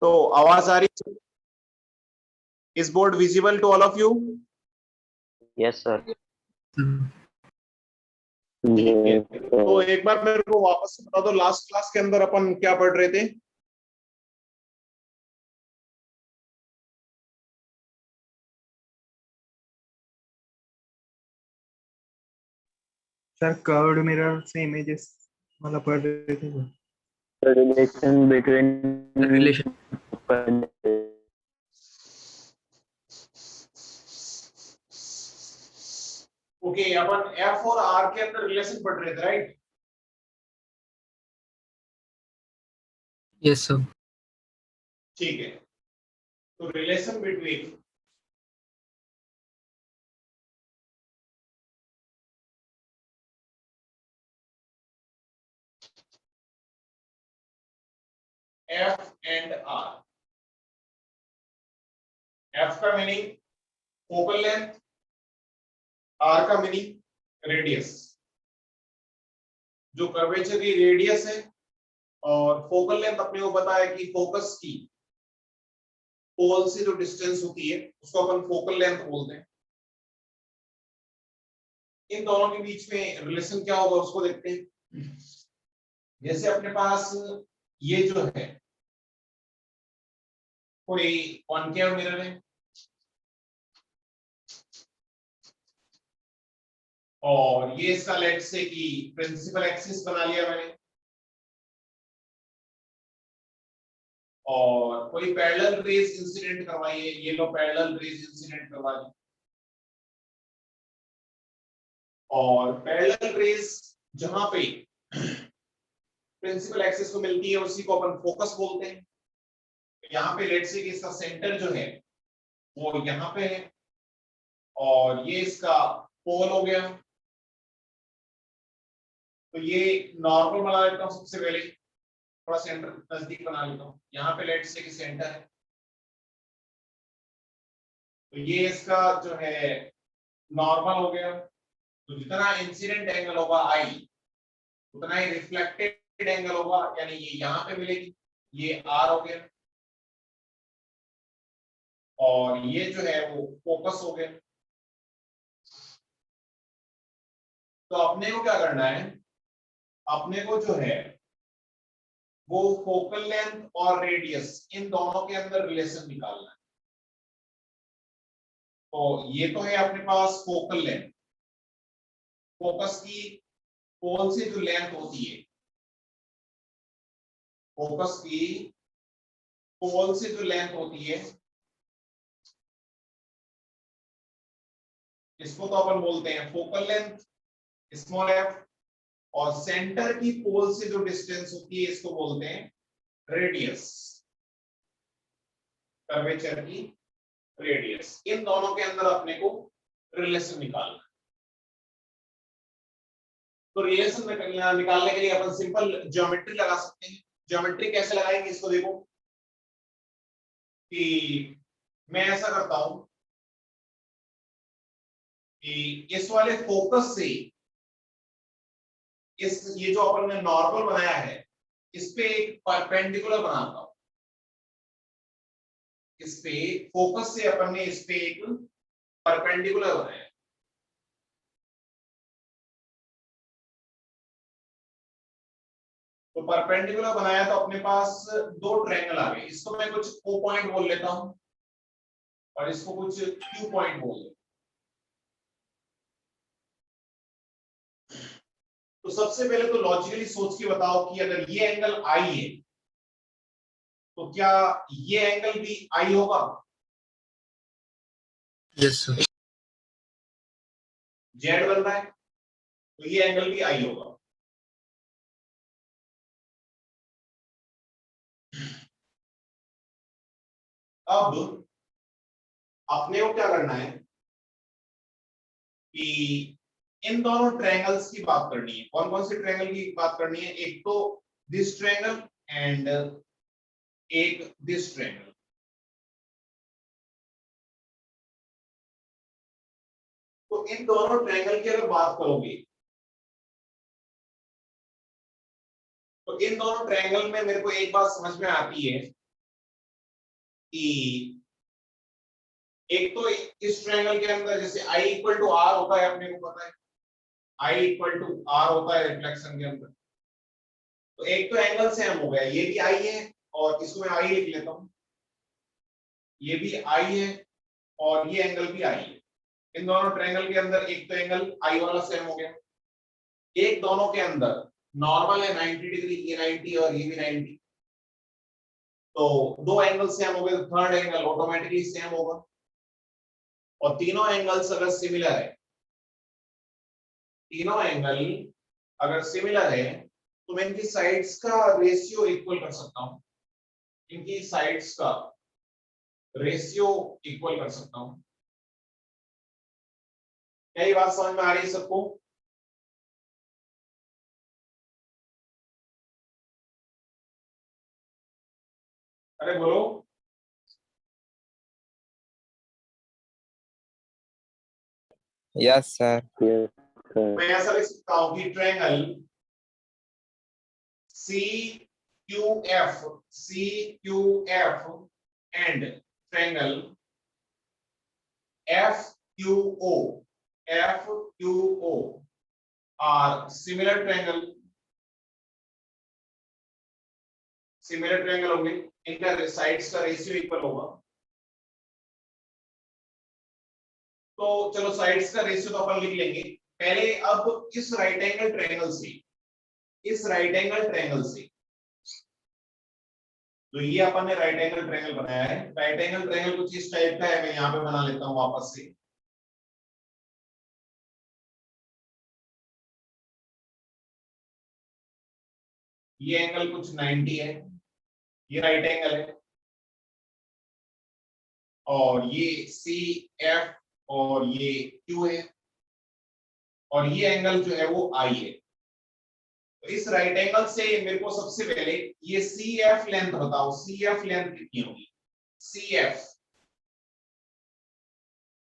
तो आवाज आ रही है? Is board visible to all of you? Yes sir. ठीक है, तो एक बार मेरे को वापस से बता दो, लास्ट क्लास के अंदर अपन क्या पढ़ रहे थे? सर कर्व्ड मिरर से इमेजेस मतलब पढ़ रहे थे वो। रिलेशन बिटवीन रिलेशन ओके, अपन एफ और आर के अंदर रिलेशन पढ़ रहे थे, राइट? Yes sir. ठीक है, तो relation between F and R. F का मीनिंग फोकल लेंथ, आर का मीनिंग रेडियस। जो कर्वेचर की रेडियस है और फोकल लेंथ अपने को पता है कि फोकस की पोल से जो डिस्टेंस होती है उसको अपन फोकल लेंथ बोलते हैं। इन दोनों के बीच में रिलेशन क्या होगा उसको देखते हैं। जैसे अपने पास ये जो है कोई कॉनकेव मिरर है और ये इसका लेट से कि प्रिंसिपल एक्सिस बना लिया मैंने, और कोई पैरेलल रेज इंसिडेंट करवाई है, ये लो पैरेलल रेज इंसिडेंट करवा दी, और पैरेलल रेज जहां पे प्रिंसिपल एक्सिस को मिलती है उसी को अपन फोकस बोलते हैं। यहाँ पे लेट से कि इसका सेंटर जो है वो यहाँ पे है और ये इसका पोल हो गया। तो ये नॉर्मल बना लेता हूँ सबसे पहले, थोड़ा सेंटर नजदीक बना लेता हूँ। यहाँ पे लेट से कि सेंटर है, तो ये इसका जो है नॉर्मल हो गया। तो जितना इंसिडेंट एंगल होगा आई उतना ही रिफ्लेक्टेड एंगल होगा, यानी ये यहाँ पे मिलेगी, ये आर हो गया, और ये जो है वो फोकस हो गया। तो अपने को क्या करना है, अपने को जो है वो फोकल लेंथ और रेडियस इन दोनों के अंदर रिलेशन निकालना है। तो ये तो है अपने पास फोकल लेंथ, फोकस की पोल से जो लेंथ होती है, फोकस की पोल से जो लेंथ होती है इसको तो अपन बोलते हैं फोकल लेंथ स्मॉल एफ, और सेंटर की पोल से जो डिस्टेंस होती है इसको बोलते हैं रेडियस, कर्वेचर की रेडियस। इन दोनों के अंदर अपने को रिलेशन निकालना है। तो रिलेशन निकालने के लिए अपन सिंपल ज्योमेट्री लगा सकते हैं। ज्योमेट्री कैसे लगाएंगे इसको देखो, कि मैं ऐसा करता हूं कि इस वाले फोकस से इस ये जो अपन ने नॉर्मल बनाया है इस पे एक परपेंडिकुलर बनाता हूं। इस पे फोकस से अपन ने इस पे एक परपेंडिकुलर बनाया। तो परपेंडिकुलर बनाया तो अपने पास दो ट्रायंगल आ गए। इसको मैं कुछ O पॉइंट बोल लेता हूं और इसको कुछ Q पॉइंट बोल लेता हूं। तो सबसे पहले तो लॉजिकली सोच के बताओ कि अगर ये एंगल I है तो क्या ये एंगल भी I होगा? Yes sir. Z बन रहा है तो ये एंगल भी I होगा। अब अपने को क्या करना है कि इन दोनों ट्रायंगल्स की बात करनी है। कौन कौन से ट्रायंगल की बात करनी है? एक तो दिस ट्रायंगल एंड एक दिस ट्रायंगल। तो इन दोनों ट्रायंगल की अगर बात करोगे तो इन दोनों ट्रायंगल में मेरे को एक बात समझ में आती है कि एक तो इस ट्रायंगल के अंदर जैसे I इक्वल टू आर होता है, अपने को पता है I इक्वल टू आर होता है रिफ्लेक्शन के अंदर। तो एक तो एंगल सेम हो गया, ये भी I है और इसको मैं I लिख लेता हूं, ये भी I है और ये एंगल भी I है। इन दोनों ट्रायंगल के अंदर एक तो एंगल I वाला सेम हो गया, एक दोनों के अंदर नॉर्मल है 90 डिग्री, ये 90 और ये भी 90, तो दो एंगल सेम हो गए, तो थर्ड एंगल ऑटोमेटिकली सेम होगा। और तीनों एंगल्स अगर सिमिलर है, तीनों एंगल अगर सिमिलर है तो मैं इनकी साइड्स का रेशियो इक्वल कर सकता हूं, इनकी साइड्स का रेशियो इक्वल कर सकता हूं। क्या ये बात समझ में आ रही है सबको? अरे बोलो। Yes, sir. Yes, sir. मैं ऐसा लिख सकता हूं कि triangle CQF and triangle FQO are similar triangle होंगे, इनका साइड्स का रेशियो इक्वल होगा। तो चलो साइड्स का रेशियो तो अपन लिख लेंगे पहले। अब इस राइट एंगल ट्रायंगल से, इस राइट एंगल ट्रायंगल से, तो ये अपन ने राइट एंगल ट्रायंगल बनाया है, राइट एंगल ट्रायंगल कुछ इस टाइप का है, मैं यहां पे बना लेता हूं वापस से। ये एंगल कुछ 90 है, ये राइट एंगल है, और ये CF और ये Q है, और ये एंगल जो है वो I है। तो इस राइट एंगल से मेरे को सबसे पहले ये CF लेंथ बताओ, CF लेंथ कितनी होगी? CF,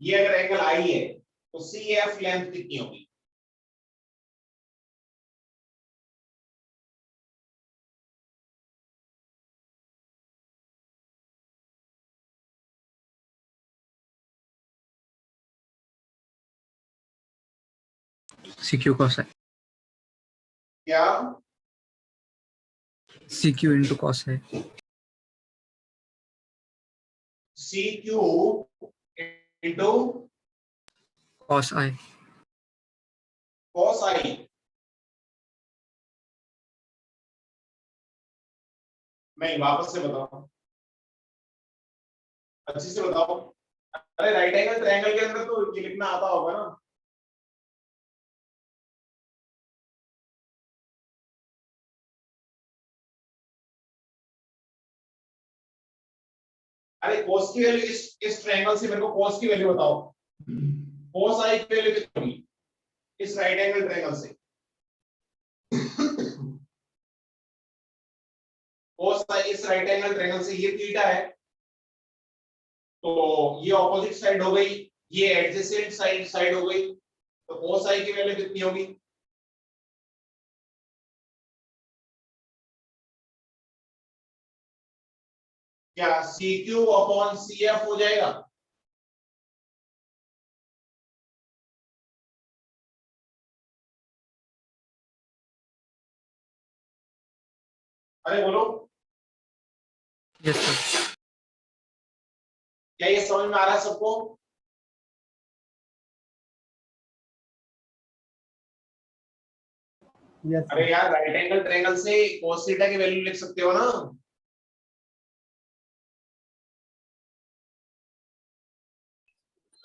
ये अगर एंगल I है तो CF लेंथ कितनी होगी? CQ cos I. क्या? CQ into cos I. CQ into Cos I. cos I। नहीं, वापस से बताओ, अच्छे से बताओ। अरे राइट एंगल ट्रायंगल के अंदर तो ये लिखना आता होगा ना। अरे cos की वैल्यू इस ट्रायंगल से मेरे को cos की वैल्यू बताओ। cos I की वैल्यू कितनी होगी इस राइट एंगल ट्रायंगल से? cos I इस राइट एंगल ट्रायंगल से, ये थीटा है, तो ये ऑपोजिट साइड हो गई, ये एडजेसेंट साइड हो गई, तो cos I की वैल्यू कितनी होगी? क्या CQ अपॉन CF हो जाएगा? अरे बोलो, Yes, sir. क्या ये समझ में आ रहा है सबको? Yes. अरे यार राइट एंगल ट्रायंगल से cos थीटा की वैल्यू लिख सकते हो ना।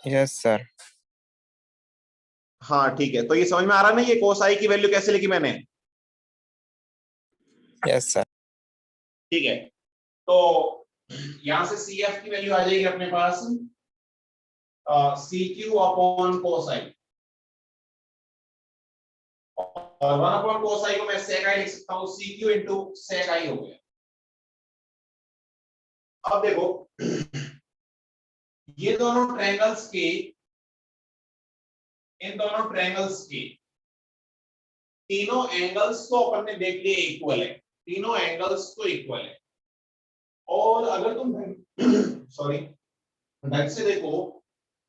Yes, sir. हाँ ठीक है, तो ये समझ में आ रहा है ना, ये cos I की वैल्यू कैसे लिखी मैंने? Yes, sir. ठीक है, तो यहां से CF की वैल्यू आ जाएगी अपने पास CQ अपॉन cos I, और 1 अपॉन cos I को मैं sec I लिख सकता हूं, CQ इंटू sec I हो गया। अब देखो ये दोनों ट्रायंगल्स के, इन दोनों ट्रायंगल्स के तीनों एंगल्स तो अपन ने देख लिए इक्वल है, तीनों एंगल्स तो इक्वल है, और अगर तुम सॉरी ढंग से देखो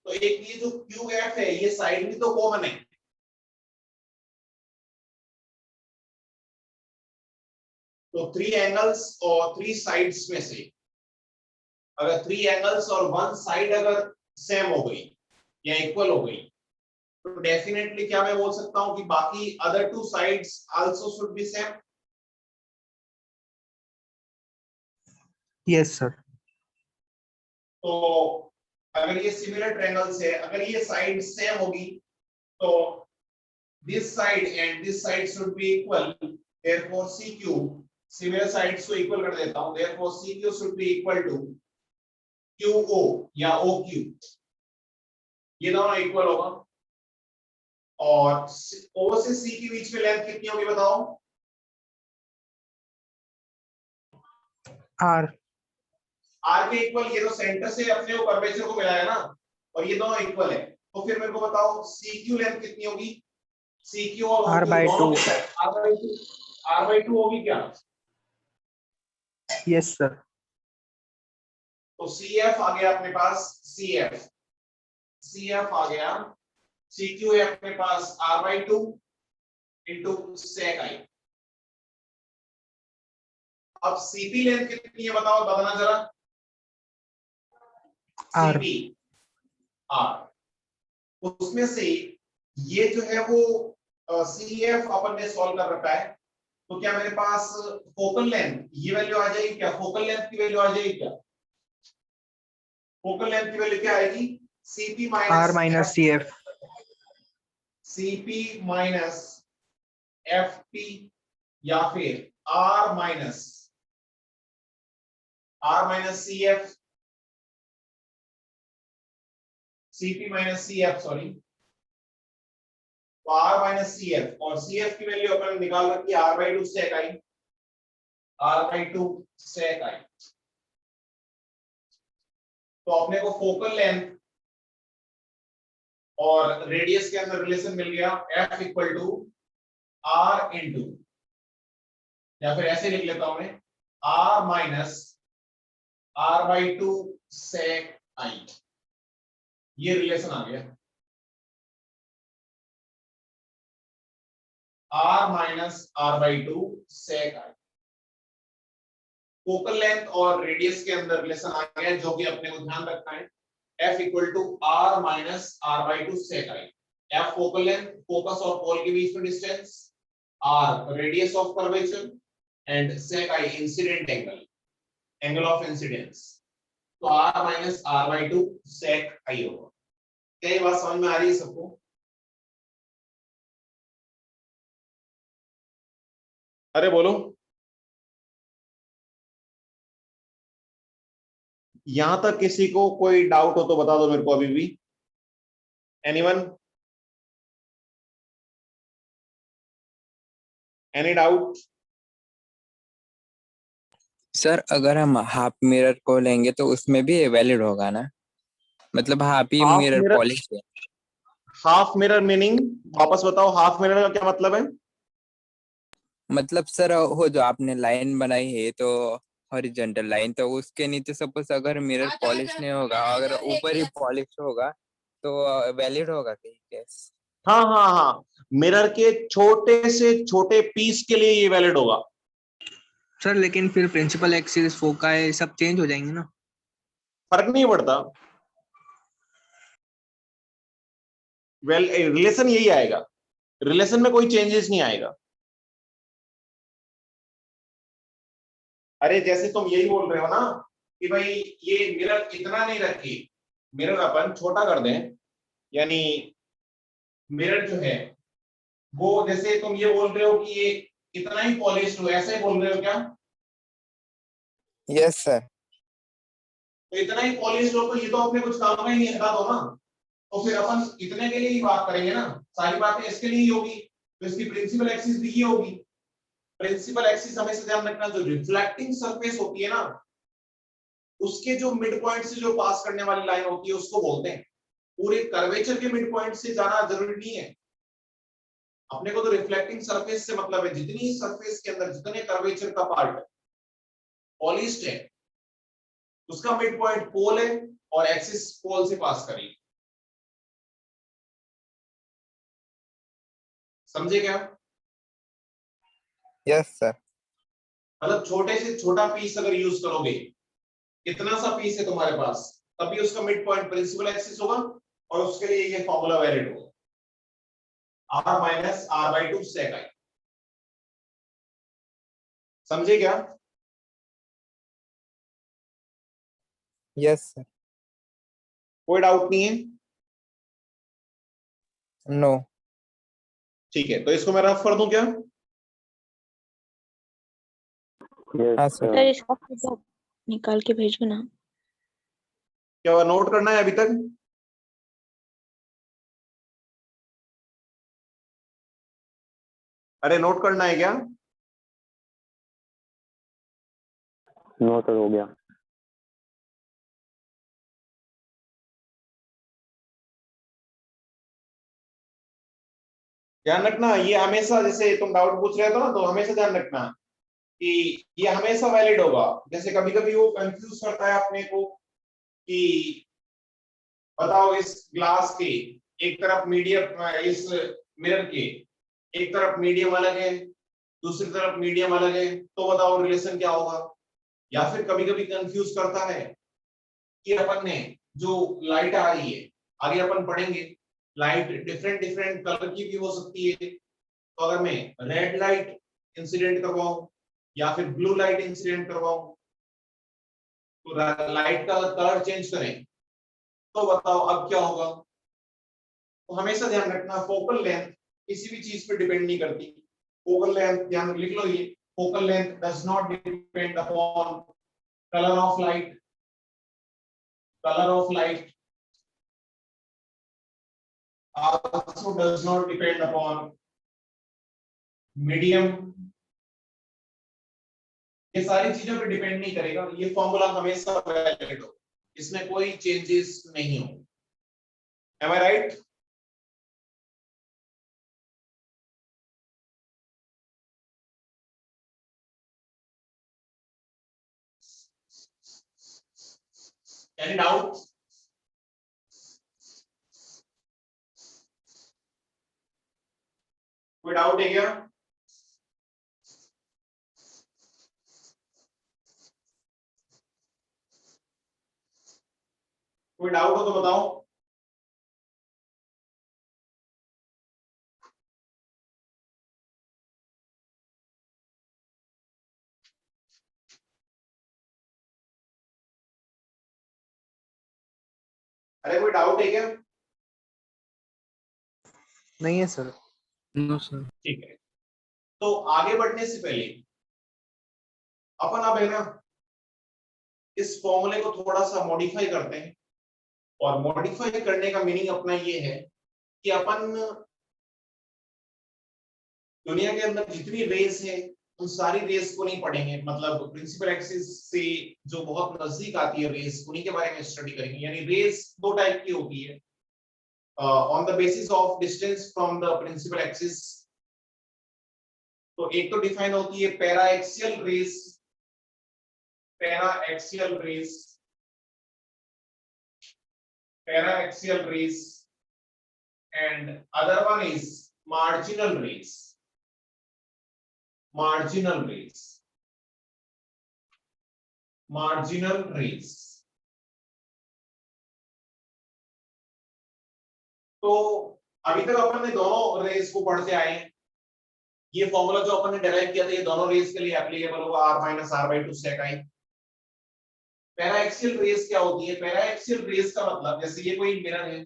तो एक ये जो क्यू एफ है ये साइड भी तो कॉमन है, तो 3 एंगल्स और 3 साइड्स में से अगर 3 एंगल्स और 1 साइड अगर सेम हो गई या इक्वल हो गई तो डेफिनेटली क्या मैं बोल सकता हूं कि बाकी other 2 sides also should be same. Yes, sir. तो अगर ये सिमिलर ट्रायंगल्स है, अगर ये साइड सेम होगी तो this side and this side should be equal, therefore CQ similar sides को इक्वल कर देता हूं, therefore CQ should be equal to QO या OQ, ये दोनों इक्वल होगा। और O से C के बीच में लेंथ कितनी होगी बताओ? R. R के इक्वल, ये तो सेंटर से अपने को कर्वेचर को मिलाया ना, और ये दोनों इक्वल है, तो फिर मेरे को बताओ CQ लेंथ कितनी होगी? CQ और R OQ by दोनों 2. कितना है? R/2 होगी क्या? Yes, sir. तो CF आ गया अपने पास, CF आ गया, CQ है अपने पास R/2 इंटू sec i। अब CP लेंथ कितनी है बताओ, बताना जरा। R. CP R, उसमें से ये जो है वो CF अपन ने सॉल्व कर रखा है, तो क्या मेरे पास फोकल लेंथ ये वैल्यू आ जाएगी क्या? फोकल लेंथ की वैल्यू आ जाएगी क्या? फोकल लेंथ की वैल्यू क्या आएगी? CP R minus CF. CP minus FP या फिर R minus CF, CP minus CF sorry, तो R माइनस CF, और CF की वैल्यू अपन निकाल रखी है R/2 sec i, R/2 sec i। तो अपने को फोकल लेंथ और रेडियस के अंदर रिलेशन मिल गया, F equal to R into, या फिर ऐसे लिख लेता हूं मैं, R minus R/2 sec i, ये रिलेशन आ गया। R minus R/2 sec i, focal length और रेडियस के अंदर रिलेशन आ गया, जो कि अपने को ध्यान रखना है। F equal to R minus R/2 sec i। F focal length, focus और पोल के बीच में distance, R radius of curvature, and sec i incident angle, angle of incidence. तो R minus R/2 sec i होगा। क्या ये बात समझ में आ रही है सबको? अरे बोलो, यहां तक किसी को कोई डाउट हो तो बता दो मेरे को अभी भी। एनीवन? Any doubt? सर अगर हम हाफ मिरर को लेंगे तो उसमें भी वैलिड होगा ना, मतलब हाफ ही हाफ मिरर मिरर, पॉलिश है। हाफ मिरर मीनिंग वापस बताओ, हाफ मिरर का क्या मतलब है? मतलब सर वो जो आपने लाइन बनाई है तो हॉरिजॉन्टल लाइन, तो उसके नीचे सपोज अगर मिरर पॉलिश नहीं होगा, अगर ऊपर ही पॉलिश होगा तो वैलिड होगा कहीं केस? हाँ हाँ हाँ, मिरर के छोटे से छोटे पीस के लिए ये वैलिड होगा। सर लेकिन फिर प्रिंसिपल एक्सिस फोकाई सब चेंज हो जाएंगे ना? फर्क नहीं पड़ता, रिलेशन यही आएगा, रिलेशन में कोई चेंजेस नहीं आएगा। अरे जैसे तुम यही बोल रहे हो ना कि भाई ये मिरर इतना नहीं रखे, मिरर अपन छोटा कर दें, यानी मिरर जो है वो, जैसे तुम ये बोल रहे हो कि ये इतना ही पॉलिश हो, ऐसे ही बोल रहे हो क्या? Yes sir. तो इतना ही पॉलिश हो तो ये तो अपने कुछ काम का ही नहीं, हटा दो ना। तो फिर अपन इतने के लिए ही बात करेंगे ना, सारी बातें इसके लिए ही होगी, तो इसकी प्रिंसिपल एक्सिस भी ये होगी। प्रिंसिपल एक्सिस हमेशा ध्यान रखना, जो रिफ्लेक्टिंग सरफेस होती है ना, उसके जो मिड पॉइंट से जो पास करने वाली लाइन होती है उसको बोलते हैं। पूरे कर्वेचर के मिड पॉइंट से जाना जरूरी नहीं है, अपने को तो रिफ्लेक्टिंग सरफेस से मतलब है, जितनी सरफेस के अंदर जितने कर्वेचर का पार्ट पॉलिश्ड है उसका मिड पॉइंट पोल है और एक्सिस पोल से पास करेगी। समझे क्या? Yes sir. मतलब छोटे से छोटा पीस अगर यूज करोगे, इतना सा पीस है तुम्हारे पास, तभी उसका मिड पॉइंट प्रिंसिपल एक्सिस होगा और उसके लिए ये फॉर्मूला वैलिड होगा, r minus r by 2 sec i। समझे क्या? Yes sir. कोई डाउट नहीं है? नो। ठीक है, तो इसको मैं रफ कर दूं क्या? हाँ Yes, सर। सर इसका फोटो निकाल के भेजो ना। क्या नोट करना है अभी तक? अरे नोट करना है क्या? नो सर हो गया। ध्यान रखना, ये हमेशा, जैसे तुम डाउट पूछ रहे हो ना, तो हमेशा ध्यान रखना कि ये हमेशा वैलिड होगा। जैसे कभी कभी वो कंफ्यूज करता है अपने को कि बताओ इस ग्लास के एक तरफ मीडियम, इस मिरर के एक तरफ मीडियम अलग है, दूसरी तरफ मीडियम अलग है, तो बताओ रिलेशन क्या होगा? या फिर कभी कभी कंफ्यूज करता है कि अपन ने जो लाइट आ रही है, आगे अपन पढ़ेंगे, लाइट डिफरेंट डिफरेंट कलर की भी हो सकती है। तो अगर मैं रेड लाइट इंसिडेंट करवाऊं या फिर ब्लू लाइट इंसिडेंट करवाऊं, तो लाइट का कलर चेंज करें, तो बताओ अब क्या होगा? तो हमेशा ध्यान रखना, फोकल लेंथ किसी भी चीज पे डिपेंड नहीं करती। फोकल लेंथ, ध्यान लिख लो ये, focal length does not depend upon colour of light. Colour of light also does not depend upon medium। ये सारी चीजों पे डिपेंड नहीं करेगा, ये फॉर्मूला हमेशा वैलिड हो, इसमें कोई चेंजेस नहीं हो। Am I right? Any doubt? कोई डाउट है क्या? कोई डाउट हो तो बताओ। अरे कोई डाउट है क्या? नहीं है सर। No sir. ठीक है, तो आगे बढ़ने से पहले अपन अब है ना इस फॉर्मूले को थोड़ा सा मॉडिफाई करते हैं। और मॉडिफाई करने का मीनिंग अपना ये है कि अपन दुनिया के अंदर जितनी रेस है उन सारी रेस को नहीं पढ़ेंगे, मतलब प्रिंसिपल एक्सिस से जो बहुत नजदीक आती है रेस, उन्हीं के बारे में स्टडी करेंगे। यानी रेस दो टाइप की होती है, on the basis of distance from the principal axis. तो एक तो डिफाइन होती है paraxial rays, paraxial rays, paraxial rays, and other one is marginal rays. marginal rays, marginal rays। तो अभी तक अपन ने दोनों रेस को पढ़ते आए हैं। ये फॉर्मूला जो अपन ने डेराइव किया था ये दोनों रेस के लिए एप्लीकेबल होगा, r minus r by 2 sec i। Paraxial rays क्या होती है? पैराएक्सियल रेस का मतलब, जैसे ये कोई मिरर है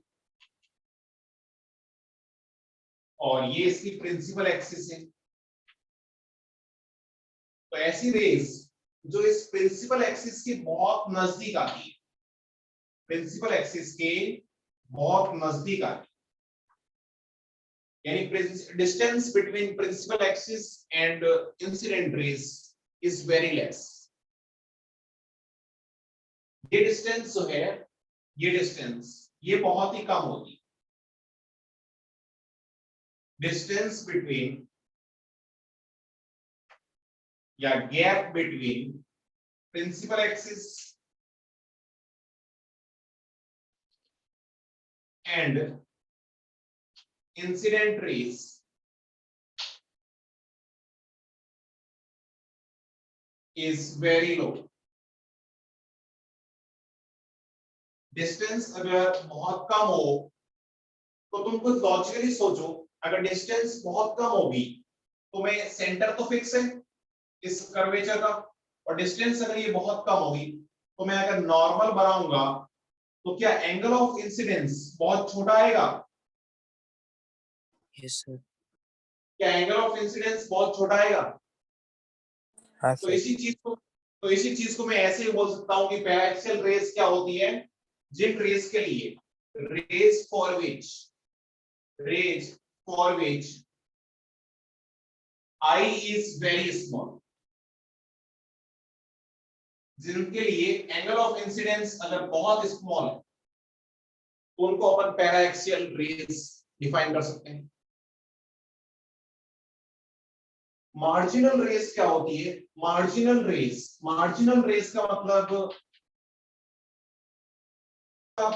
और ये इसकी प्रिंसिपल एक्सिस है, तो ऐसी रेस जो इस प्रिंसिपल एक्सिस के बहुत नजदीक आती है, प्रिंसिपल एक्सिस के बहुत नजदीक आती है, यानी distance between principal axis and incident rays is very less. ये डिस्टेंस जो है, ये डिस्टेंस ये बहुत ही कम होती है। डिस्टेंस बिटवीन या gap between principal axis and incident rays is very low. Distance अगर बहुत कम हो तो तुम कुछ लॉजिकली सोचो, अगर डिस्टेंस बहुत कम होगी तो मैं सेंटर तो फिक्स है इस कर्वेचर का, और डिस्टेंस अगर ये बहुत कम होगी तो मैं अगर नॉर्मल बनाऊंगा तो क्या एंगल ऑफ इंसिडेंस बहुत छोटा आएगा? Yes sir. क्या एंगल ऑफ इंसिडेंस बहुत छोटा आएगा? हाँ तो सर। इसी चीज को मैं ऐसे ही बोल सकता हूं कि पैराक्सियल रेस क्या होती है, जिन रेस के लिए rays for which I is very small, जिनके लिए एंगल ऑफ इंसिडेंस अगर बहुत स्मॉल है तो उनको अपन पैराक्सियल रेस डिफाइन कर सकते हैं। मार्जिनल रेस क्या होती है? मार्जिनल रेस का मतलब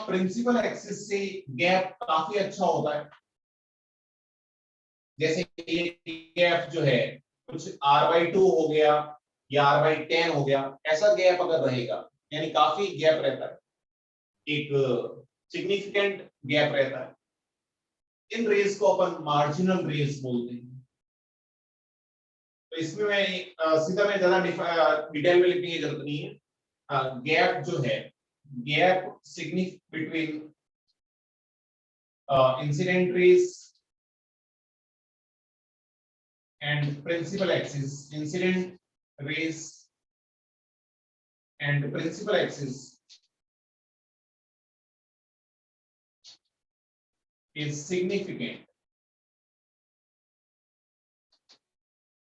प्रिंसिपल एक्सिस से गैप काफी अच्छा होता है, जैसे ये गैप जो है कुछ r/2 हो गया या r/10 हो गया, ऐसा गैप अगर रहेगा यानी काफी गैप रहता है, एक सिग्निफिकेंट गैप रहता है, इन रेस को अपन मार्जिनल रेस बोलते हैं। तो इसमें मैं ज्यादा डिटेल में लिखने की जरूरत नहीं है। गैप जो है, gap between incident rays and principal axis, incident rays and principal axis is significant,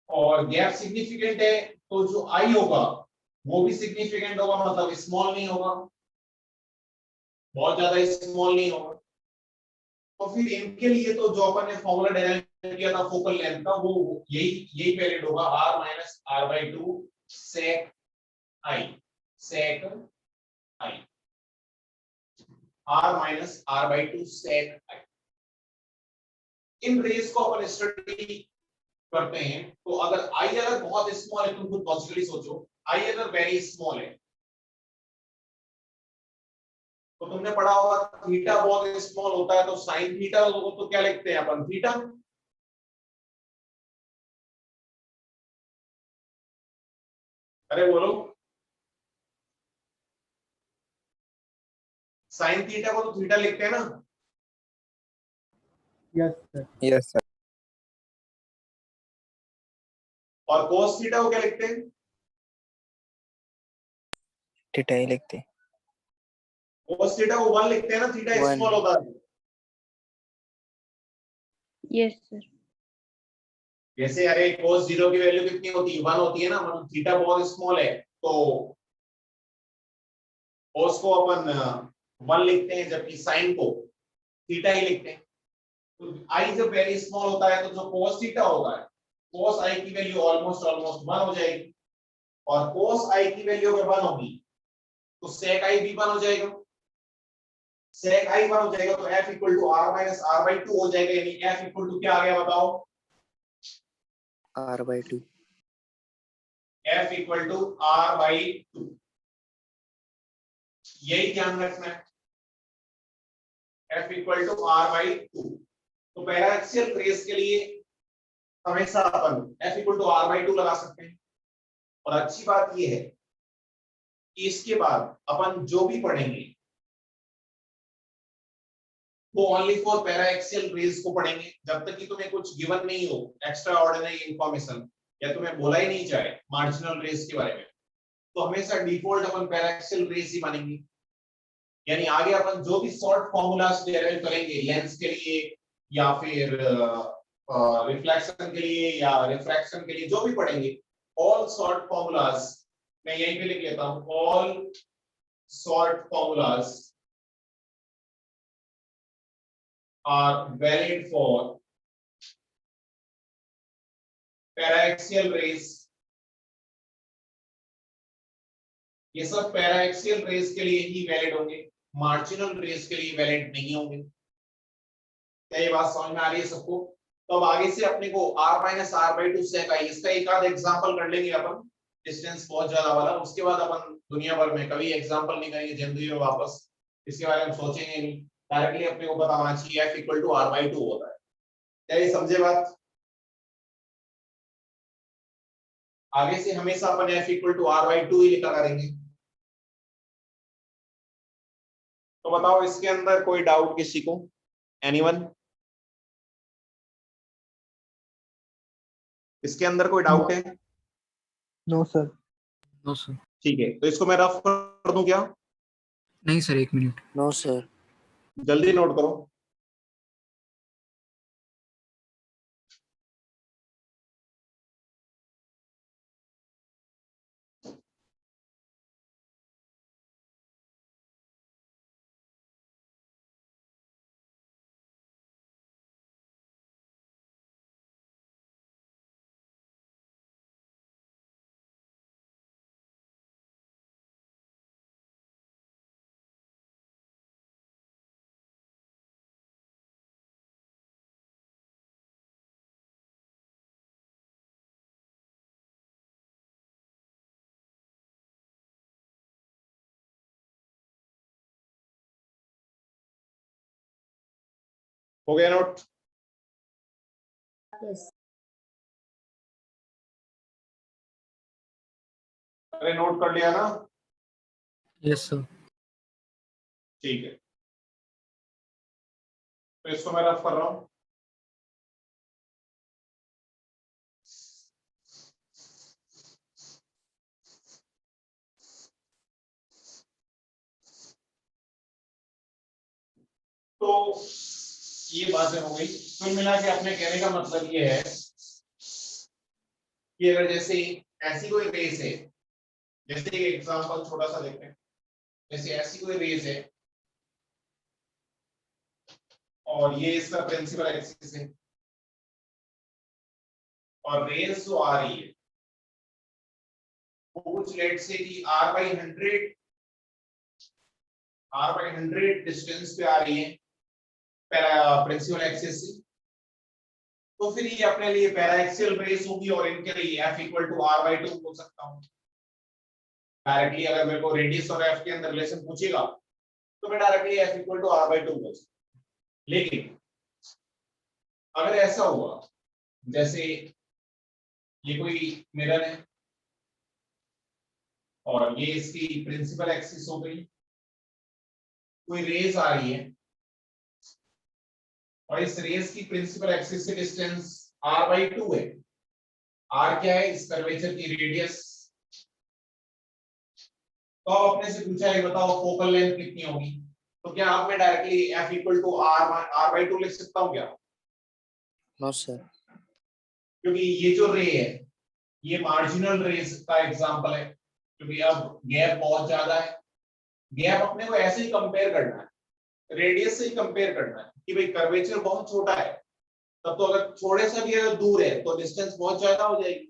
और गैप सिग्निफिकेंट है तो जो आई होगा वो भी सिग्निफिकेंट होगा, मतलब स्मॉल नहीं होगा, बहुत ज्यादा स्मॉल नहीं होगा। तो फिर इनके लिए तो जो अपन ने फॉर्मूला डेराइव किया था फोकल लेंथ का, वो यही वैलिड होगा, r minus r/2 sec i, r minus r/2 sec i। इन रेस को अपन स्टडी करते हैं तो अगर i अगर बहुत स्मॉल है, तुम खुद पॉसिबली सोचो, i अगर वेरी स्मॉल है तो तुमने पढ़ा होगा थीटा बहुत स्मॉल होता है तो साइन थीटा तो क्या लिखते हैं अपन? थीटा। अरे बोलो, साइन थीटा को तो थीटा लिखते हैं ना? Yes sir. Yes sir. और कोस थीटा को क्या लिखते हैं? थीटा ही लिखते हैं। कोस थीटा को 1 लिखते हैं ना, थीटा One. स्मॉल होता है। Yes sir. जैसे अरे कोस 0 की वैल्यू कितनी होती है? 1 होती है ना, मतलब थीटा बहुत स्मॉल है तो कोस को अपन 1 लिखते हैं, जबकि साइन को थीटा ही लिखते हैं। तो आई जब वेरी स्मॉल होता है तो जो कोस थीटा होता है, कोस आई की वैल्यू ऑलमोस्ट 1 हो जाएगी, और कोस आई की वैल्यू अगर 1 होगी तो सेक आई भी 1 हो जाएगा, सेक आई 1 हो जाएगा, तो f equal to r minus r/2 हो जाएगा, यानी f इक्वल टू क्या आ गया बताओ? r/2। f equal to r/2, यही ध्यान रखना है, f इक्वल टू r/2। तो पैराक्सियल रेस के लिए हमेशा अपन f इक्वल टू r/2 लगा सकते हैं। और अच्छी बात यह है कि इसके बाद अपन जो भी पढ़ेंगे वो ओनली फॉर पैराक्सियल रेस को पढ़ेंगे, जब तक कि तुम्हें कुछ गिवन नहीं हो एक्स्ट्रा ऑर्डिनरी इंफॉर्मेशन, या तुम्हें बोला ही नहीं जाए मार्जिनल रेस के बारे में, तो हमेशा डिफॉल्ट अपन पैराक्सियल रेस ही मानेंगे। यानी आगे अपन जो भी शॉर्ट फॉर्मूलास डेराइव करेंगे लेंस के लिए या फिर रिफ्लेक्शन के लिए या रिफ्रैक्शन के लिए, जो भी पढ़ेंगे, ऑल शॉर्ट फॉर्मूलास, मैं यहीं पे लिख लेता हूं, all short formulas are valid for paraxial rays. ये सब पैराक्सियल रेस के लिए ही वैलिड होंगे, मार्जिनल रेस के लिए वैलिड नहीं होंगे। क्या ये बात समझ में आ रही है सबको? तो अब आगे से अपने को r minus R by two sec i, इसका एक आध एग्जाम्पल कर लेंगे अपन, डिस्टेंस बहुत ज्यादा वाला, उसके बाद अपन दुनिया भर में कभी एग्जाम्पल नहीं करेंगे जिंदगी में वापस, इसके बारे में सोचेंगे नहीं, डायरेक्टली अपने को पता होना चाहिए f equal to R by two होता है। क्या ये समझे बात? आगे से हमेशा अपन f equal to R by two ही लिखा करेंगे। तो बताओ इसके अंदर कोई डाउट किसी को? एनीवन? इसके अंदर कोई डाउट है? No sir. No sir. ठीक है, तो इसको मैं रफ कर दूं क्या? नहीं सर, 1 मिनट। No sir. जल्दी नोट करो। हो गया नोट? अरे नोट कर लिया ना? Yes sir. ठीक है, तो इसको मैं रफ कर रहा हूं। तो ये बातें हो गई, कुल मिला के अपने कहने का मतलब ये है कि अगर जैसे ऐसी कोई रेस है, जैसे एक एग्जांपल छोटा सा देखते हैं, जैसे ऐसी कोई रेस है और ये इसका प्रिंसिपल एक्सिस है और रेस जो आ रही है वो कुछ लेट से कि r बाई 100 डिस्टेंस पे आ रही है प्रिंसिपल एक्सिस से, तो फिर ये अपने लिए पैराएक्सियल रेस होगी और इनके लिए f equal to R by two बोल सकता हूँ डायरेक्टली। अगर मेरे को रेडियस और f के अंदर रिलेशन पूछेगा तो मैं directly f equal to R by two बोल सकता हूँ। लेकिन अगर ऐसा हुआ जैसे ये कोई मिरर है और ये इसकी प्रिंसिपल एक्सिस हो गई, कोई रेस आ रही है और इस रेस की प्रिंसिपल एक्सिस से डिस्टेंस r बाई टू है। r क्या है? इस कर्वेचर की रेडियस। तो अब अपने से पूछा है बताओ फोकल लेंथ कितनी होगी, तो क्या आप मैं directly f equal to R by two लिख सकता हूँ क्या? No sir. क्योंकि ये जो रे है ये मार्जिनल रेस का एग्जांपल है, क्योंकि अब गैप बहुत ज्यादा है। गैप अपने को ऐसे ही कंपेयर करना है, रेडियस से ही कंपेयर करना है कि भाई कर्वेचर बहुत छोटा है, तब तो अगर थोड़े सा भी अगर दूर है तो डिस्टेंस बहुत ज्यादा हो जाएगी।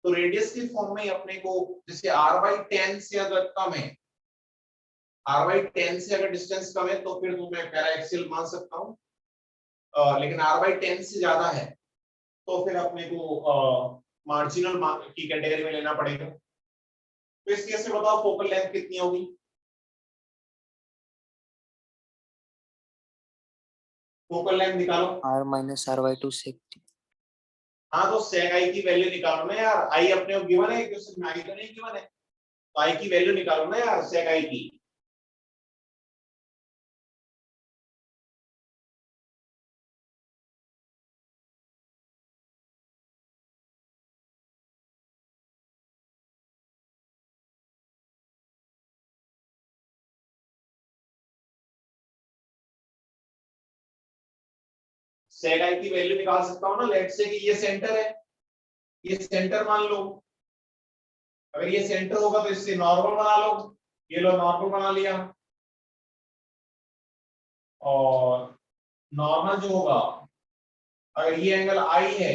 तो रेडियस के फॉर्म में अपने को जैसे r बाई 10 से अगर कम है, r बाई 10 से अगर डिस्टेंस कम है तो फिर तो मैं पैराएक्सियल मान सकता हूँ, लेकिन r बाई 10 से ज्यादा है तो फिर अपने को मार्जिनल की कैटेगरी में लेना पड़ेगा। तो इस केस में बताओ फोकल लेंथ कितनी होगी? फोकल लेंथ निकालो। r minus R by two sec. हाँ तो सेक आई की वैल्यू निकालो ना यार, आई अपने को गिवन है, क्वेश्चन में आई तो नहीं गिवन है, तो आई की वैल्यू निकालो ना यार, सेक आई की। सेक आई की वैल्यू निकाल सकता हूँ ना, लेट से कि ये सेंटर है, ये सेंटर मान लो, अगर ये सेंटर होगा तो इससे नॉर्मल बना लो, ये लो नॉर्मल बना लिया, और नॉर्मल जो होगा अगर ये एंगल आई है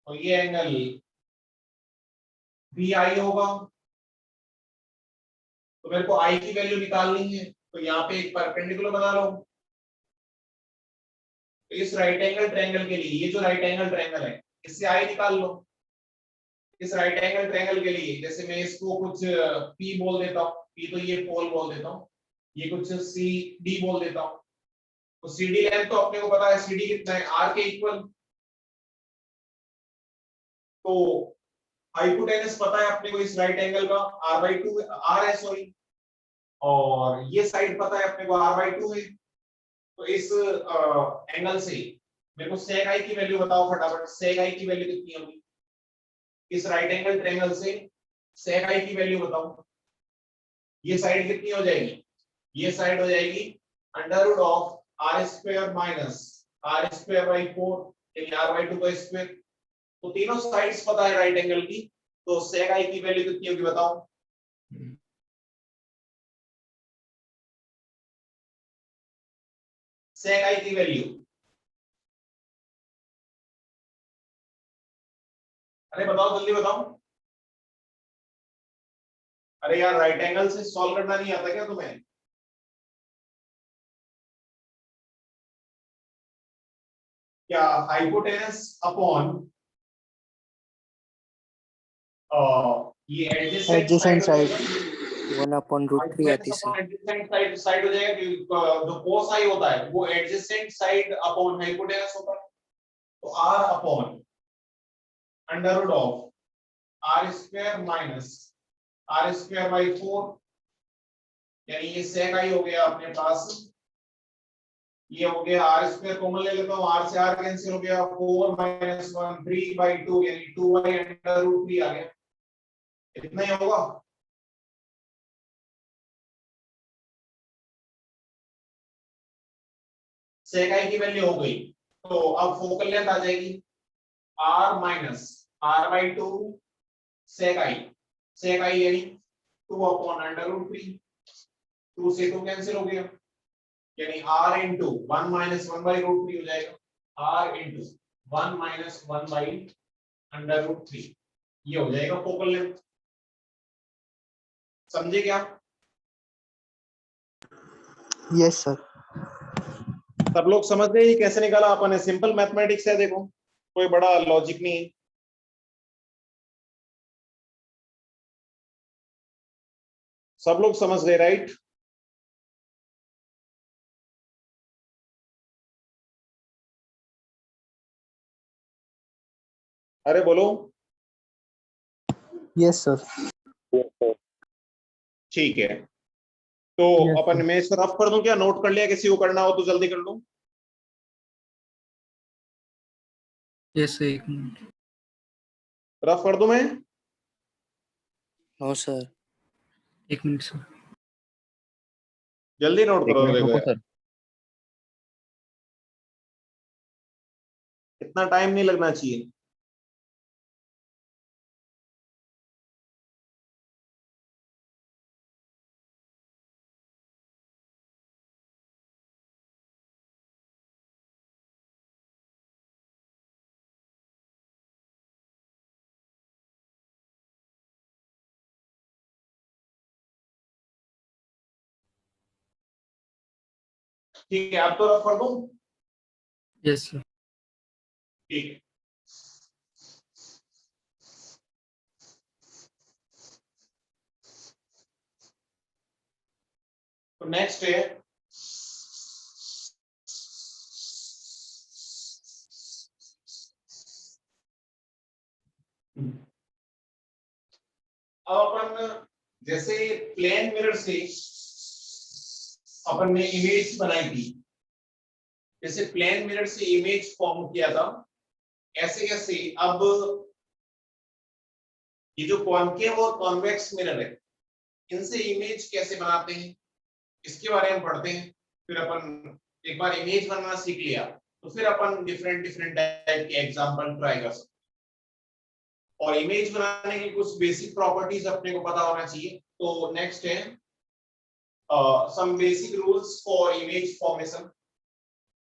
तो ये एंगल भी आई होगा, तो मेरे को आई की वैल्यू निकालनी है, तो यहाँ पे एक परपेंडिकुलर बना लो, तो इस राइट एंगल ट्रायंगल के लिए, ये जो राइट एंगल ट्रायंगल है, इससे आई निकाल लो। इस राइट एंगल ट्रायंगल के लिए जैसे मैं इसको कुछ P बोल देता हूँ, P तो ये पोल बोल देता हूँ, ये कुछ CD बोल देता हूँ। तो CD लेंथ तो अपने को पता है, CD कितना है, R के इक्वल। तो हाइपोटेनस पता है अपने को इस राइट एंगल का, R/2 R है सॉरी, और ये साइड पता है अपने को R/2 है। तो इस एंगल से मेरे को sec i की वैल्यू बताओ फटाफट, sec i की वैल्यू कितनी होगी इस राइट एंगल ट्रायंगल से, sec i की वैल्यू बताओ। ये साइड कितनी हो जाएगी, ये साइड हो जाएगी under root of R² minus R²/4 यानी R/2 का स्क्वायर। तो तीनों साइड्स पता है राइट एंगल की, तो sec i की वैल्यू कितनी होगी बताओ। sec i की वैल्यू, अरे बताओ जल्दी बताओ। अरे यार राइट एंगल से सॉल्व करना नहीं आता क्या तुम्हें? क्या हाइपोटेनस अपॉन ये एडजेसेंट एडजेसेंट साइड हो साइड जाएगा, 1/√3 आती hypotenuse sir. Upon adjacent side हो जाएगा, क्योंकि जो कोस आई होता है वो एडजेसेंट साइड अपॉन हाइपोटेनस होता है। तो r upon under root of R² minus R²/4 यानी ये sec i हो गया अपने पास, ये हो गया R² कॉमन ले लेता हूँ, R से R कैंसिल हो गया, 4 - 1 3/2 यानी 2/√3 आ गया, इतना ही होगा। sec i की वैल्यू हो गई, तो अब फोकल लेंथ आ जाएगी R minus R/2 sec i, sec i यानी 2/√3, 2 से 2 कैंसिल हो गया यानी R इंटू 1 - 1/√3 हो जाएगा, R इंटू 1 - 1/√3, ये हो जाएगा फोकल लेंथ। समझे क्या? Yes sir. सब लोग समझ गए ये कैसे निकाला अपन ने? सिंपल मैथमेटिक्स है, देखो कोई बड़ा लॉजिक नहीं है। सब लोग समझ गए राइट? अरे बोलो। Yes sir. ठीक है, तो अपन मैं इसको रफ कर दूं क्या? नोट कर लिया, किसी को करना हो तो जल्दी कर लो। Yes sir, 1 minute. रफ कर दूं मैं? No sir. 1 minute sir. जल्दी नोट एक करो मिनट देखो रुको यार, सर। इतना टाइम नहीं लगना चाहिए। ठीक है, अब तो रफ कर दूं? Yes sir. ठीक है, तो नेक्स्ट है अब अपन जैसे प्लेन मिरर से अपन ने इमेज बनाई थी, जैसे प्लेन मिरर से इमेज फॉर्म किया था, ऐसे कैसे अब ये जो कॉनकेव और कॉन्वेक्स मिरर है इनसे इमेज कैसे बनाते हैं इसके बारे में पढ़ते हैं। फिर अपन एक बार इमेज बनाना सीख लिया तो फिर अपन डिफरेंट डिफरेंट टाइप के एग्जांपल ट्राई कर सकते हैं। और इमेज बनाने की कुछ बेसिक प्रॉपर्टीज अपने को पता होना चाहिए। तो नेक्स्ट है some basic rules for image formation.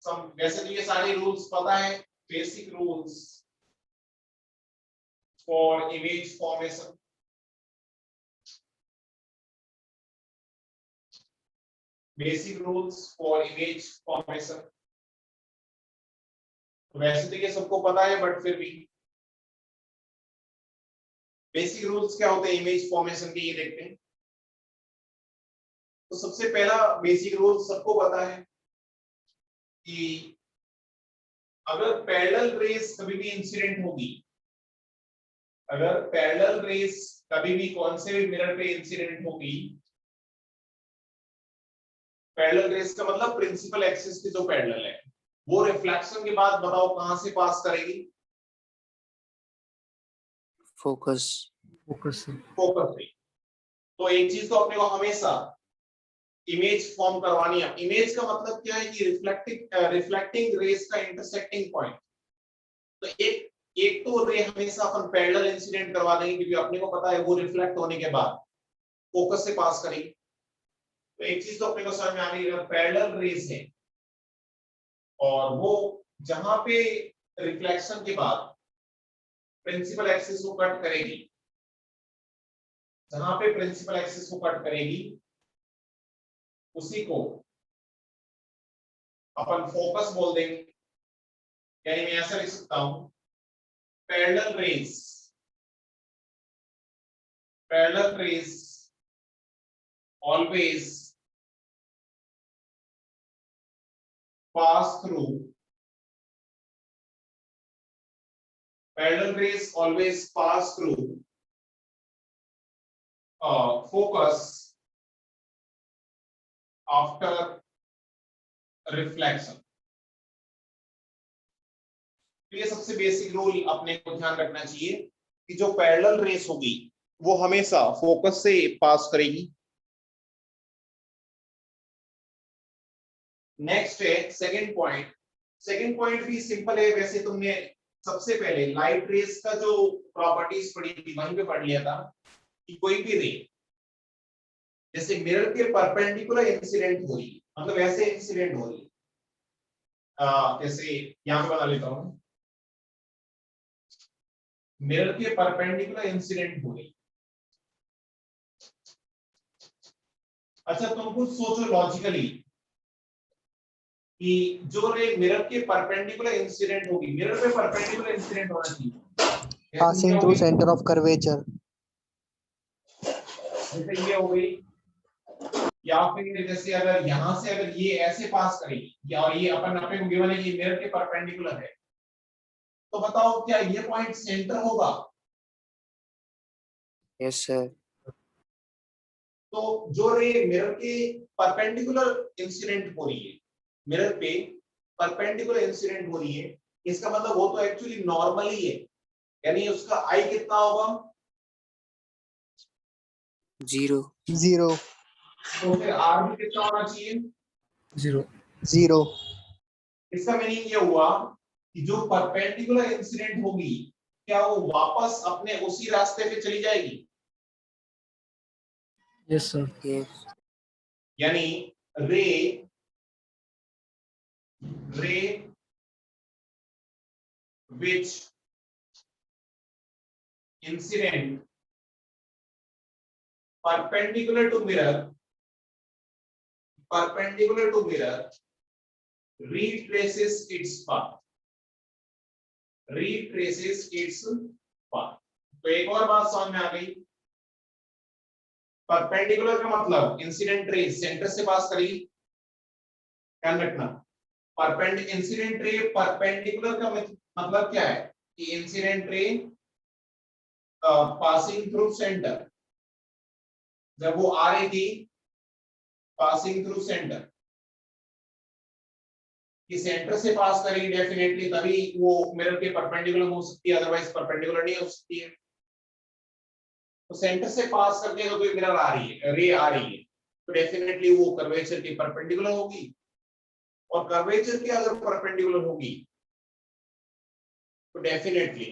Some, वैसे तो ये सारे रूल्स पता है, basic rules for image formation. Basic rules for image formation. तो वैसे तो ये सबको पता है, बट फिर भी बेसिक रूल्स क्या होते हैं इमेज फॉर्मेशन के, ये देखते हैं। तो सबसे पहला बेसिक रूल सबको पता है कि अगर पैरेलल रेस कभी भी इंसिडेंट होगी, अगर पैरेलल रेस कभी भी कौन से भी मिरर पे इंसिडेंट होगी, पैरेलल रेस का मतलब प्रिंसिपल एक्सिस की जो पैरेलल है, वो रिफ्लेक्शन के बाद बताओ कहां से पास करेगी? फोकस। फोकस से। फोकस से। तो एक चीज तो अपने को हमेशा इमेज फॉर्म करवानी है। इमेज का मतलब क्या है कि रिफ्लेक्टिंग रेस का इंटरसेक्टिंग पॉइंट। तो एक तो रे हमेशा अपन पैरेलल इंसिडेंट करवा देंगे, क्योंकि अपने को पता है वो रिफ्लेक्ट होने के बाद फोकस से पास करेगी। तो एक चीज तो अपने को समझ में आ गई, अगर पैरेलल रेस है और वो जहां पे रिफ्लेक्शन के बाद प्रिंसिपल एक्सिस को कट करेगी, जहां पे प्रिंसिपल एक्सिस को कट करेगी उसी को अपन फोकस बोल देंगे। यानी मैं ऐसा लिख सकता हूं, parallel rays always pass through, parallel rays always pass through focus after reflection। तो ये सबसे बेसिक रूल अपने को ध्यान रखना चाहिए कि जो पैरेलल रेस होगी वो हमेशा फोकस से पास करेगी। नेक्स्ट है सेकंड पॉइंट। सेकंड पॉइंट भी सिंपल है, वैसे तुमने सबसे पहले लाइट रेस का जो प्रॉपर्टीज पढ़ी थी वहीं पे पढ़ लिया था कि कोई भी रे जैसे मिरर के परपेंडिकुलर इंसिडेंट हो रही है, मतलब ऐसे इंसिडेंट हो रही है, जैसे यहां पे बता लेता हूं, मिरर के परपेंडिकुलर इंसिडेंट हो रही। अच्छा तुम कुछ सोचो लॉजिकली कि जो रे मिरर के परपेंडिकुलर इंसिडेंट होगी, मिरर पे परपेंडिकुलर इंसिडेंट होना चाहिए, passing through centre of curvature. जैसे ये हो गई, या फिर जैसे अगर यहां से अगर ये ऐसे पास करेगी या और ये अपन अपने को गिवन है कि मिरर के परपेंडिकुलर है, तो बताओ क्या ये पॉइंट सेंटर होगा? Yes sir. तो जो रे मिरर के परपेंडिकुलर इंसिडेंट हो रही है, मिरर पे परपेंडिकुलर इंसिडेंट हो रही है, इसका मतलब वो तो एक्चुअली नॉर्मल ही है, यानी उसका आई कितना होगा? 0 0 तो फिर आर भी कितना होना चाहिए? 0 0। इसका मीनिंग ये हुआ कि जो परपेंडिकुलर इंसिडेंट होगी क्या वो वापस अपने उसी रास्ते पे चली जाएगी? Yes sir. यस। यानी रे which incident perpendicular to mirror retraces its path, तो एक और बात समझ में आ गई, परपेंडिकुलर का मतलब इंसिडेंट रे सेंटर से पास करेगी, ध्यान रखना। इंसिडेंट रे परपेंडिकुलर का मतलब क्या है कि incident ray passing through centre, जब वो आ रही थी पासिंग थ्रू सेंटर, कि सेंटर से पास करेगी डेफिनेटली, तभी वो मिरर के परपेंडिकुलर हो सकती है, अदरवाइज परपेंडिकुलर नहीं हो सकती है। तो सेंटर से पास करके अगर कोई मिरर आ रही है, रे आ रही है, तो डेफिनेटली वो कर्वेचर के परपेंडिकुलर होगी, और कर्वेचर के अगर परपेंडिकुलर होगी तो definitely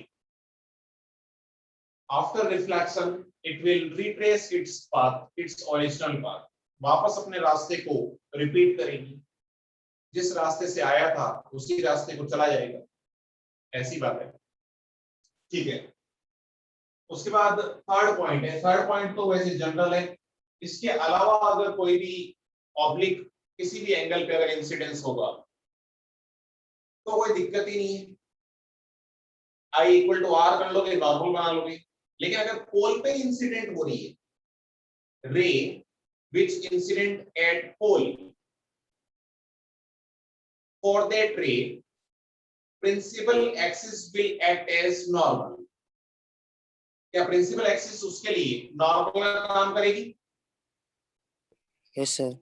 after reflection it will retrace its path, its original path, वापस अपने रास्ते को रिपीट करेगी, जिस रास्ते से आया था उसी रास्ते को चला जाएगा, ऐसी बात है। ठीक है, उसके बाद थर्ड पॉइंट है। थर्ड पॉइंट तो वैसे जनरल है, इसके अलावा अगर कोई भी ऑब्लिक किसी भी एंगल पे अगर इंसिडेंस होगा तो कोई दिक्कत ही नहीं है, आई इक्वल टू आर कर लोगे, नॉर्मल बना लोगे। लेकिन अगर पोल पे इंसिडेंट हो रही है ray which incident at pole for that ray principal axis will act as normal. क्या प्रिंसिपल एक्सिस उसके लिए नॉर्मल का काम करेगी? Yes sir.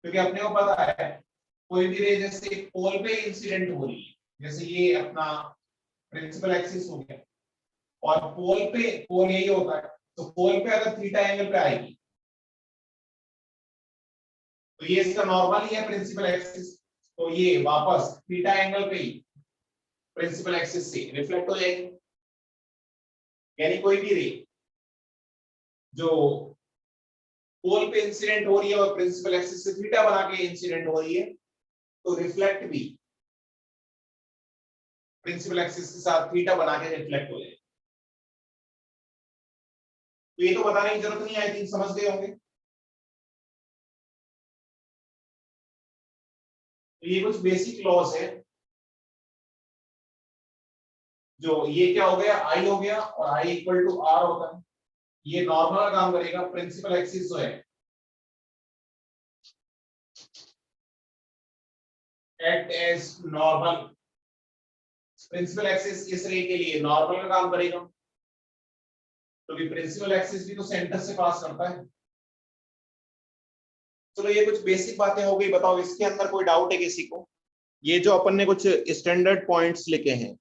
क्योंकि अपने को पता है कोई भी रे जैसे पोल पे इंसिडेंट हो रही है, जैसे ये अपना प्रिंसिपल एक्सिस हो गया, और पोल यही होता है, तो पोल पे अगर थीटा एंगल पे आएगी तो ये इसका नॉर्मल ही है प्रिंसिपल एक्सिस, तो ये वापस थीटा एंगल पे ही प्रिंसिपल एक्सिस से रिफ्लेक्ट हो जाएगी। यानी कोई भी रे जो पोल पे इंसिडेंट हो रही है और प्रिंसिपल एक्सिस से थीटा बना के इंसिडेंट हो रही है, तो रिफ्लेक्ट भी प्रिंसिपल एक्सिस के साथ थीटा बना के रिफ्लेक्ट हो जाएगी। तो ये तो बताने की जरूरत नहीं, आई थिंक समझ गए होंगे। तो ये कुछ बेसिक लॉस है, जो ये क्या हो गया, आई हो गया, और आई इक्वल टू आर होता है, ये नॉर्मल का काम करेगा। प्रिंसिपल एक्सिस जो है act as normal, principal axis इस रे के लिए नॉर्मल का काम करेगा, तो भी प्रिंसिपल एक्सिस भी तो सेंटर से पास करता है। चलो ये कुछ बेसिक बातें हो गई। बताओ इसके अंदर कोई डाउट है किसी को? ये जो अपन ने कुछ स्टैंडर्ड पॉइंट्स लिखे हैं,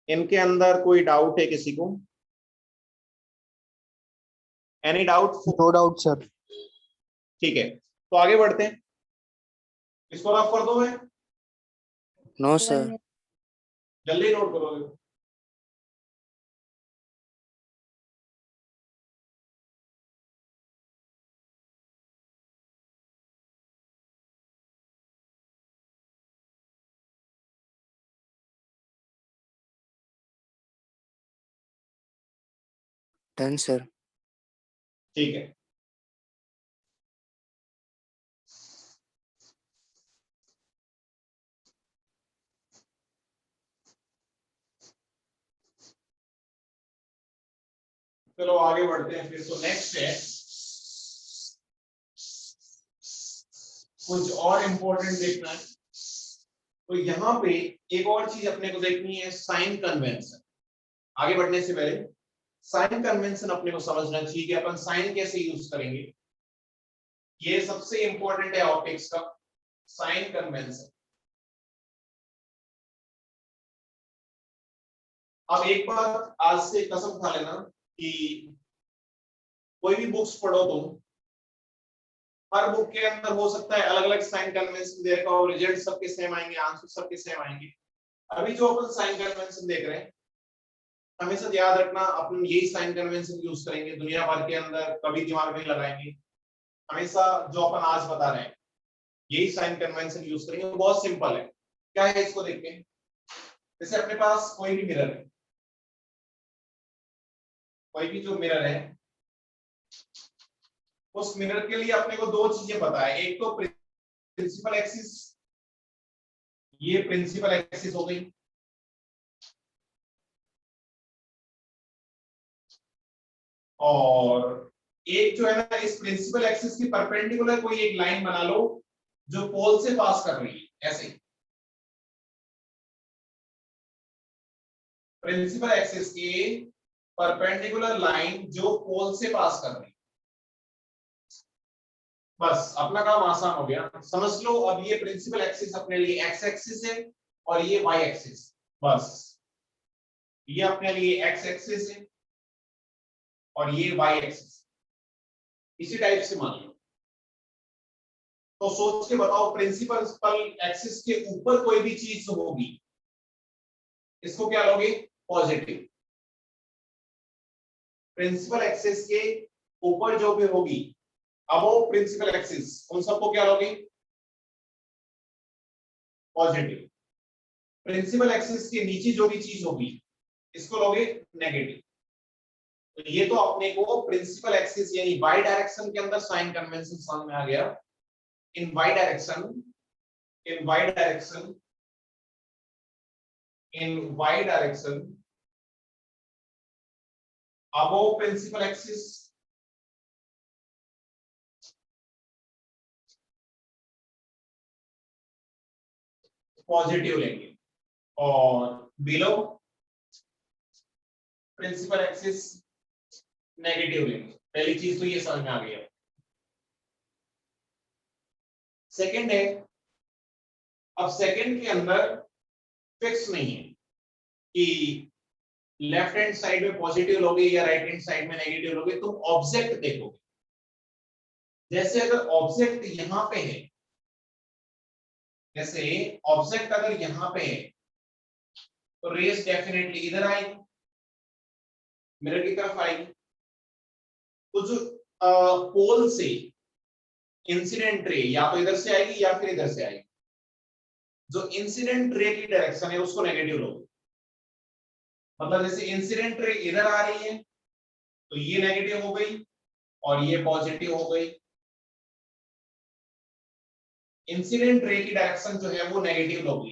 इनके अंदर कोई डाउट है किसी को? Any doubt? No doubt sir. ठीक है, तो आगे बढ़ते हैं। इसको रफ कर दो मैं, नो सर। जल्दी नोट करोगे। Done sir. ठीक है, चलो आगे बढ़ते हैं फिर। तो नेक्स्ट है कुछ और इंपॉर्टेंट देखना है। तो यहाँ पे एक और चीज अपने को देखनी है, साइन कन्वेंशन। आगे बढ़ने से पहले साइन कन्वेंशन अपने को समझना चाहिए कि अपन साइन कैसे यूज करेंगे। ये सबसे इंपॉर्टेंट है ऑप्टिक्स का, साइन कन्वेंशन। अब एक बात आज से कसम खा लेना कि कोई भी बुक्स पढ़ो तुम, हर बुक के अंदर हो सकता है अलग अलग साइन कन्वेंशन दे रखा हो, रिजल्ट सबके सेम आएंगे, आंसर सबके सेम आएंगे। अभी जो अपन साइन कन्वेंशन देख रहे हैं, हमेशा याद रखना अपन यही साइन कन्वेंशन यूज करेंगे दुनिया भर के अंदर, कभी दिमाग में लगाएंगे। हमेशा जो अपन आज बता रहे हैं यही साइन कन्वेंशन यूज करेंगे। बहुत सिंपल है। क्या है इसको देखते हैं। जैसे अपने पास कोई भी मिरर है, कोई भी जो मिरर है, उस मिरर के लिए अपने को दो चीजें पता है। एक तो प्रिंसिपल एक्सिस, ये प्रिंसिपल एक्सिस हो गई, और एक जो है ना, इस प्रिंसिपल एक्सिस की परपेंडिकुलर कोई एक लाइन बना लो जो पोल से पास कर रही है। ऐसे प्रिंसिपल एक्सिस की परपेंडिकुलर लाइन जो पोल से पास कर रही है। बस अपना काम आसान हो गया, समझ लो। अब ये प्रिंसिपल एक्सिस अपने लिए एक्स एक्सिस है और ये वाई एक्सिस। बस ये अपने लिए एक्स एक्सिस है और ये वाई एक्सिस। इसी टाइप से मान लो। तो सोच के बताओ, प्रिंसिपल एक्सिस के ऊपर कोई भी चीज होगी, इसको क्या लोगे? पॉजिटिव। प्रिंसिपल एक्सिस के ऊपर जो भी होगी, अबव प्रिंसिपल एक्सिस, उन सबको क्या लोगे? पॉजिटिव। प्रिंसिपल एक्सिस के नीचे जो भी चीज होगी, इसको लोगे नेगेटिव। तो ये तो अपने को प्रिंसिपल एक्सिस यानी वाई डायरेक्शन के अंदर साइन कन्वेंशन समझ में आ गया। In Y direction in y direction above principal axis positive लेंगे और बिलो प्रिंसिपल एक्सिस नेगेटिव लेंगे। पहली चीज तो ये समझ में आ गई है। सेकंड है, अब सेकंड के अंदर फिक्स नहीं है कि लेफ्ट हैंड साइड में पॉजिटिव लोगे या राइट हैंड साइड में नेगेटिव लोगे, तुम ऑब्जेक्ट देखोगे। जैसे अगर ऑब्जेक्ट यहां पे है, जैसे ऑब्जेक्ट अगर यहां पे है तो रेस डेफिनेटली इधर आएगी, मिरर की तरफ आएगी। तो जो पोल से इंसिडेंट रे या तो इधर से आएगी या फिर इधर से आएगी। जो इंसिडेंट रे की डायरेक्शन है उसको नेगेटिव लोगे। मतलब जैसे इंसिडेंट रे इधर आ रही है तो ये नेगेटिव हो गई और ये पॉजिटिव हो गई। इंसिडेंट रे की डायरेक्शन जो है वो नेगेटिव होगी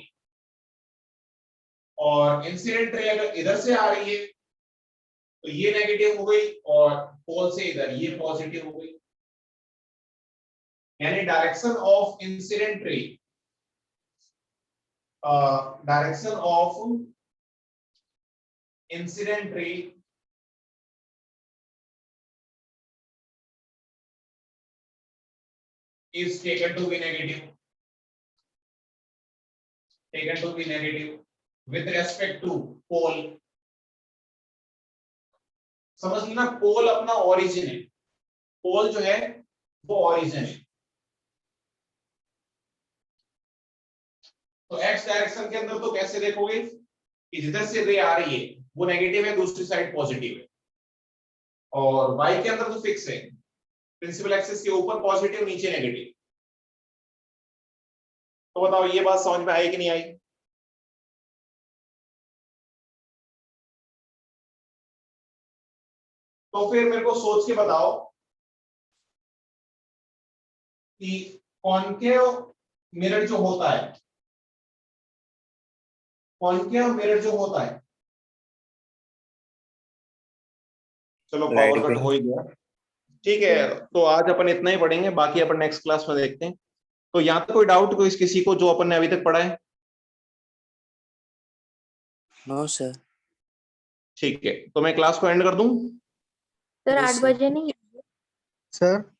और इंसिडेंट रे अगर इधर से आ रही है तो ये नेगेटिव हो गई और पोल से इधर ये पॉजिटिव हो गई। यानी direction of incident ray, direction of incident ray is taken to be negative with respect to pole। समझ लेना, पोल अपना ओरिजिन है, पोल जो है वो ओरिजिन है। तो एक्स डायरेक्शन के अंदर तो कैसे देखोगे कि जिधर से रे आ रही है वो नेगेटिव है, दूसरी साइड पॉजिटिव है। और वाई के अंदर तो फिक्स है, प्रिंसिपल एक्सिस के ऊपर पॉजिटिव नीचे नेगेटिव। तो बताओ ये बात समझ में आई कि नहीं आई? तो फिर मेरे को सोच के बताओ कि कॉनकेव मिरर जो होता है, कॉनकेव मिरर जो होता है, चलो पावर Right कट wing. हो ही गया, ठीक है। तो आज अपन इतना ही पढ़ेंगे, बाकी अपन नेक्स्ट क्लास में देखते हैं। तो यहाँ तक कोई डाउट कोई किसी को जो अपन ने अभी तक पढ़ा है? No sir. ठीक है, तो मैं क्लास को एंड कर दूं। Sir Yes, 8 sir. बजे नहीं? सर